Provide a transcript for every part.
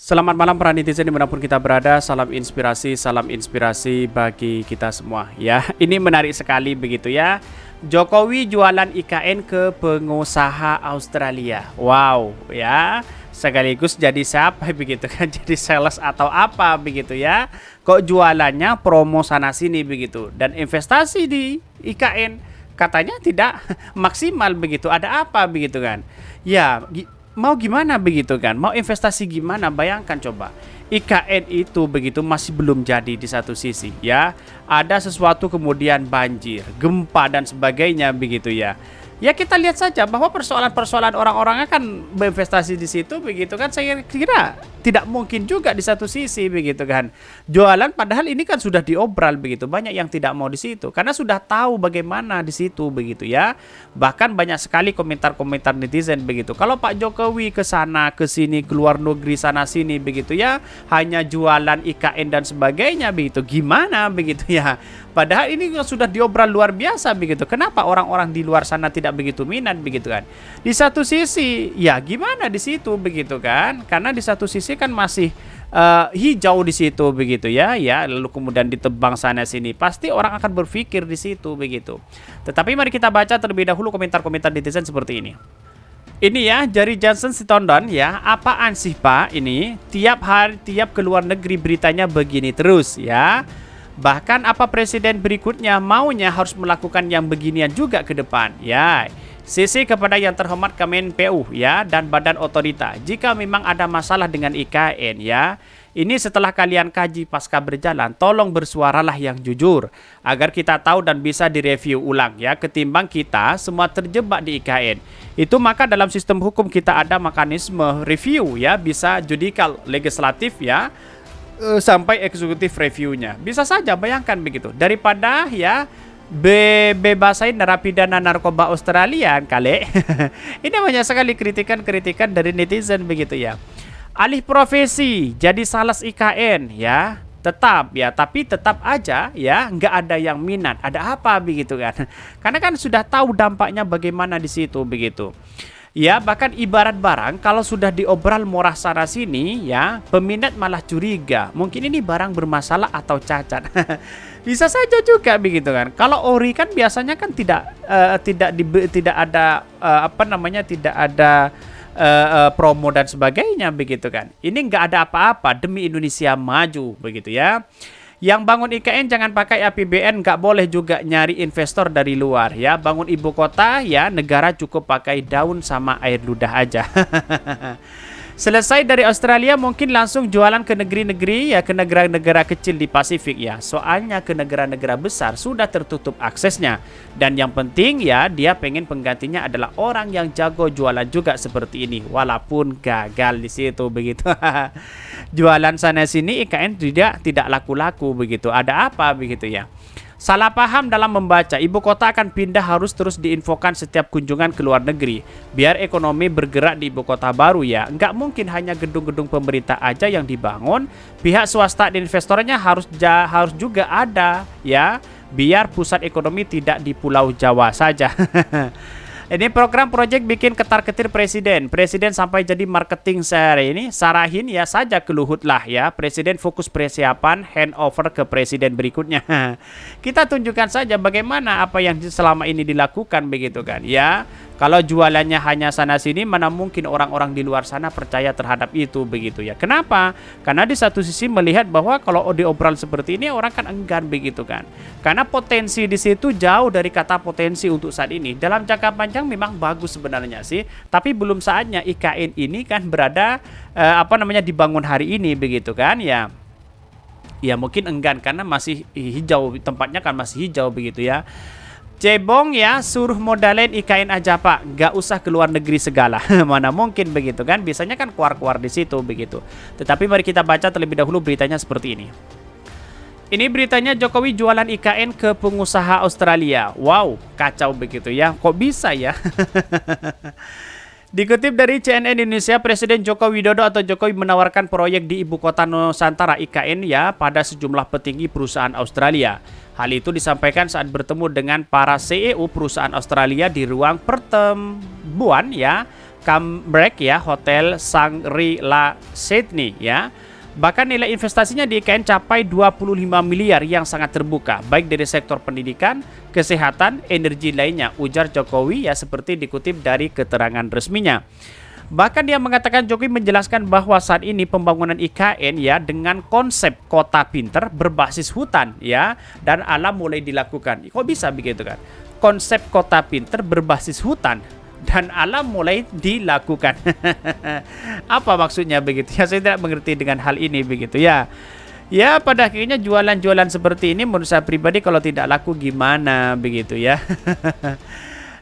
Selamat malam para netizen dimanapun kita berada, salam inspirasi bagi kita semua ya. Ini menarik sekali begitu ya. Jokowi jualan IKN ke pengusaha Australia. Wow ya, sekaligus jadi siapa begitu kan, jadi sales atau apa begitu ya. Kok jualannya promo sana sini begitu, dan investasi di IKN katanya tidak maksimal begitu. Ada apa begitu kan. Ya, mau gimana begitu kan? Mau investasi gimana? Bayangkan coba. IKN itu begitu masih belum jadi di satu sisi ya. Ada sesuatu kemudian banjir, gempa dan sebagainya begitu ya. Ya kita lihat saja bahwa persoalan-persoalan orang-orang akan berinvestasi di situ begitu kan. Saya kira tidak mungkin juga di satu sisi begitu kan. Jualan padahal ini kan sudah diobral begitu. Banyak yang tidak mau di situ karena sudah tahu bagaimana di situ begitu ya. Bahkan banyak sekali komentar-komentar netizen begitu. Kalau Pak Jokowi ke sana ke sini, ke luar negeri sana sini begitu ya, hanya jualan IKN dan sebagainya begitu. Gimana begitu ya? Padahal ini sudah diobral luar biasa begitu. Kenapa orang-orang di luar sana tidak begitu minat begitu kan? Di satu sisi ya gimana di situ begitu kan? Karena di satu sisi kan masih hijau di situ begitu ya. Ya, lalu kemudian ditebang sana sini. Pasti orang akan berpikir di situ begitu. Tetapi mari kita baca terlebih dahulu komentar-komentar netizen seperti ini. Ini ya, Jerry Johnson Sitondon ya. Apaan sih Pak ini? Tiap hari, tiap ke luar negeri beritanya begini terus ya. Bahkan apa presiden berikutnya maunya harus melakukan yang beginian juga ke depan ya. CC kepada yang terhormat Kemenpu ya dan badan otorita. Jika memang ada masalah dengan IKN ya, ini setelah kalian kaji pasca berjalan, tolong bersuaralah yang jujur agar kita tahu dan bisa direview ulang ya, ketimbang kita semua terjebak di IKN. Itu maka dalam sistem hukum kita ada mekanisme review ya, bisa judicial, legislatif ya, sampai eksekutif reviewnya. Bisa saja bayangkan begitu. Daripada ya bebasain narapidana narkoba Australia kali. Ini banyak sekali kritikan-kritikan dari netizen begitu ya. Alih profesi jadi sales IKN ya. Tetap ya, tapi tetap aja ya nggak ada yang minat. Ada apa begitu kan? Karena kan sudah tahu dampaknya bagaimana di situ begitu. Ya, bahkan ibarat barang kalau sudah diobral murah sana sini ya, peminat malah curiga. Mungkin ini barang bermasalah atau cacat. Bisa saja juga begitu kan. Kalau ori kan biasanya kan tidak ada tidak ada promo dan sebagainya begitu kan. Ini nggak ada apa-apa demi Indonesia maju begitu ya. Yang bangun IKN jangan pakai APBN, nggak boleh juga nyari investor dari luar ya. Bangun ibu kota ya, negara cukup pakai daun sama air ludah aja. Selesai dari Australia mungkin langsung jualan ke negeri-negeri ya, ke negara-negara kecil di Pasifik ya. Soalnya ke negara-negara besar sudah tertutup aksesnya. Dan yang penting ya, dia pengen penggantinya adalah orang yang jago jualan juga seperti ini, walaupun gagal di situ begitu. Jualan sana sini IKN tidak laku-laku begitu. Ada apa begitu ya? Salah paham dalam membaca, ibu kota akan pindah harus terus diinfokan setiap kunjungan ke luar negeri biar ekonomi bergerak di ibu kota baru ya. Nggak mungkin hanya gedung-gedung pemerintah aja yang dibangun, pihak swasta dan investornya harus juga ada ya, biar pusat ekonomi tidak di Pulau Jawa saja. Ini program project bikin ketar-ketir presiden sampai jadi marketing sarahin ya saja ke Luhut lah ya. Presiden fokus persiapan handover ke presiden berikutnya. Kita tunjukkan saja bagaimana apa yang selama ini dilakukan begitu kan ya. Kalau jualannya hanya sana sini, mana mungkin orang-orang di luar sana percaya terhadap itu begitu ya. Kenapa? Karena di satu sisi melihat bahwa kalau diobral seperti ini orang kan enggan begitu kan. Karena potensi di situ jauh dari kata potensi untuk saat ini. Dalam jangka panjang memang bagus sebenarnya sih, tapi belum saatnya IKN ini kan berada dibangun hari ini begitu kan ya. Ya mungkin enggan karena masih hijau, tempatnya kan masih hijau begitu ya. Cebong ya, suruh modalin IKN aja Pak, nggak usah ke luar negeri segala. Mana mungkin begitu kan, biasanya kan keluar-keluar di situ begitu. Tetapi mari kita baca terlebih dahulu beritanya seperti ini. Ini beritanya Jokowi jualan IKN ke pengusaha Australia. Wow, kacau begitu ya, kok bisa ya? Dikutip dari CNN Indonesia, Presiden Joko Widodo atau Jokowi menawarkan proyek di ibu kota Nusantara IKN ya pada sejumlah petinggi perusahaan Australia. Hal itu disampaikan saat bertemu dengan para CEO perusahaan Australia di ruang pertemuan ya Cambrek ya, Hotel Shangri-La Sydney ya. Bahkan nilai investasinya di IKN capai 25 miliar yang sangat terbuka, baik dari sektor pendidikan, kesehatan, energi lainnya, ujar Jokowi ya, seperti dikutip dari keterangan resminya. Bahkan dia mengatakan, Jokowi menjelaskan bahwa saat ini pembangunan IKN ya dengan konsep kota pinter berbasis hutan ya dan alam mulai dilakukan. Kok bisa begitu kan? Konsep kota pinter berbasis hutan dan alam mulai dilakukan. Apa maksudnya begitu ya? Saya tidak mengerti dengan hal ini begitu ya. Ya pada akhirnya jualan-jualan seperti ini menurut saya pribadi kalau tidak laku gimana begitu ya.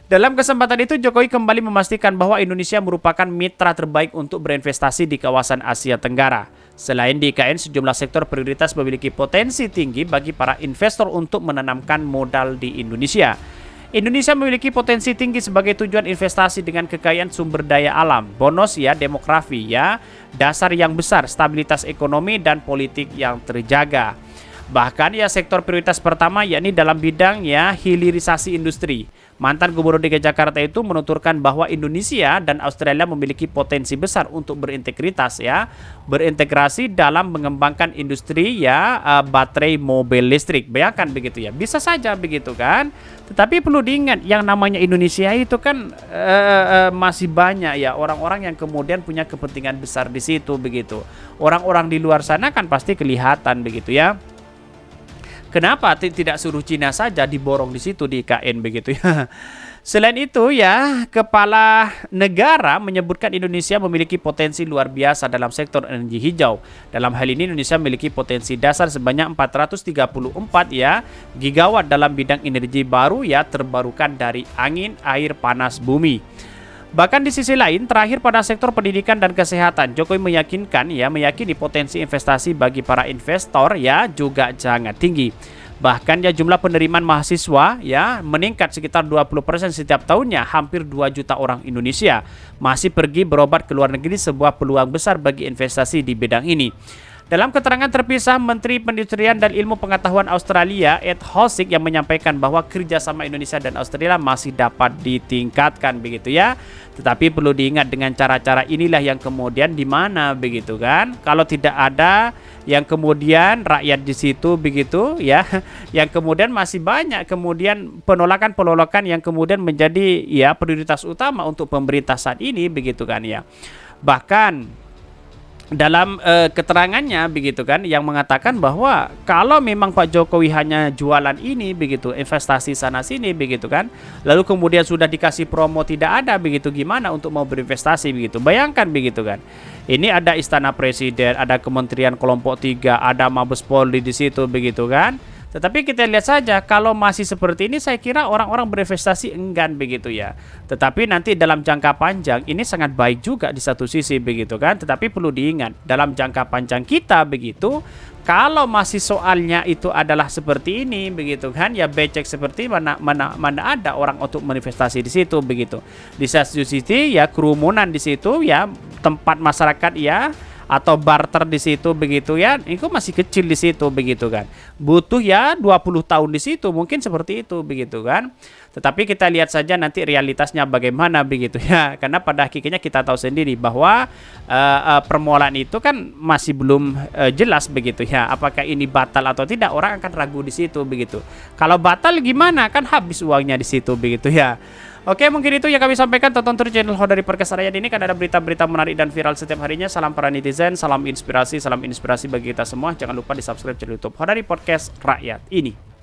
Dalam kesempatan itu Jokowi kembali memastikan bahwa Indonesia merupakan mitra terbaik untuk berinvestasi di kawasan Asia Tenggara. Selain di IKN, sejumlah sektor prioritas memiliki potensi tinggi bagi para investor untuk menanamkan modal di Indonesia. Indonesia memiliki potensi tinggi sebagai tujuan investasi dengan kekayaan sumber daya alam, bonus ya, demografi ya, dasar yang besar, stabilitas ekonomi dan politik yang terjaga. Bahkan ya sektor prioritas pertama yakni dalam bidang ya hilirisasi industri. Mantan Gubernur DKI Jakarta itu menuturkan bahwa Indonesia dan Australia memiliki potensi besar untuk berintegrasi dalam mengembangkan industri ya baterai mobil listrik. Bayangkan begitu ya, bisa saja begitu kan. Tetapi perlu diingat yang namanya Indonesia itu kan masih banyak ya orang-orang yang kemudian punya kepentingan besar di situ begitu. Orang-orang di luar sana kan pasti kelihatan begitu ya. Kenapa tidak suruh Cina saja diborong di situ di IKN begitu ya. Selain itu ya, Kepala Negara menyebutkan Indonesia memiliki potensi luar biasa dalam sektor energi hijau. Dalam hal ini Indonesia memiliki potensi dasar sebanyak 434 ya gigawatt dalam bidang energi baru ya terbarukan dari angin, air, panas, bumi. Bahkan di sisi lain, terakhir pada sektor pendidikan dan kesehatan, Jokowi meyakini potensi investasi bagi para investor ya juga sangat tinggi. Bahkan ya jumlah penerimaan mahasiswa ya meningkat sekitar 20% setiap tahunnya, hampir 2 juta orang Indonesia masih pergi berobat ke luar negeri, sebuah peluang besar bagi investasi di bidang ini. Dalam keterangan terpisah, Menteri Perindustrian dan Ilmu Pengetahuan Australia, Ed Husic, yang menyampaikan bahwa kerjasama Indonesia dan Australia masih dapat ditingkatkan begitu ya. Tetapi perlu diingat dengan cara-cara inilah yang kemudian di mana begitu kan. Kalau tidak ada yang kemudian rakyat di situ begitu ya, yang kemudian masih banyak kemudian penolakan-penolakan yang kemudian menjadi ya prioritas utama untuk pemerintah saat ini begitu kan ya. Bahkan dalam keterangannya begitu kan yang mengatakan bahwa kalau memang Pak Jokowi hanya jualan ini begitu, investasi sana sini begitu kan, lalu kemudian sudah dikasih promo tidak ada begitu, gimana untuk mau berinvestasi begitu. Bayangkan begitu kan. Ini ada Istana Presiden, ada Kementerian Kelompok 3, ada Mabes Polri di situ begitu kan. Tetapi kita lihat saja kalau masih seperti ini saya kira orang-orang berinvestasi enggan begitu ya. Tetapi nanti dalam jangka panjang ini sangat baik juga di satu sisi begitu kan. Tetapi perlu diingat dalam jangka panjang kita begitu, kalau masih soalnya itu adalah seperti ini begitu kan ya, becek seperti mana ada orang untuk berinvestasi di situ begitu. Di satu sisi ya kerumunan di situ ya, tempat masyarakat ya atau barter di situ begitu ya, itu masih kecil di situ begitu kan. Butuh ya 20 tahun di situ mungkin seperti itu begitu kan. Tetapi kita lihat saja nanti realitasnya bagaimana begitu ya. Karena pada akhirnya kita tahu sendiri bahwa permohonan itu kan masih belum jelas begitu ya. Apakah ini batal atau tidak, orang akan ragu di situ begitu. Kalau batal gimana, kan habis uangnya di situ begitu ya. Oke, mungkin itu yang kami sampaikan. Tonton terus channel Hodari Podcast Rakyat ini, kan ada berita-berita menarik dan viral setiap harinya. Salam para netizen, salam inspirasi bagi kita semua. Jangan lupa di subscribe channel YouTube Hodari Podcast Rakyat ini.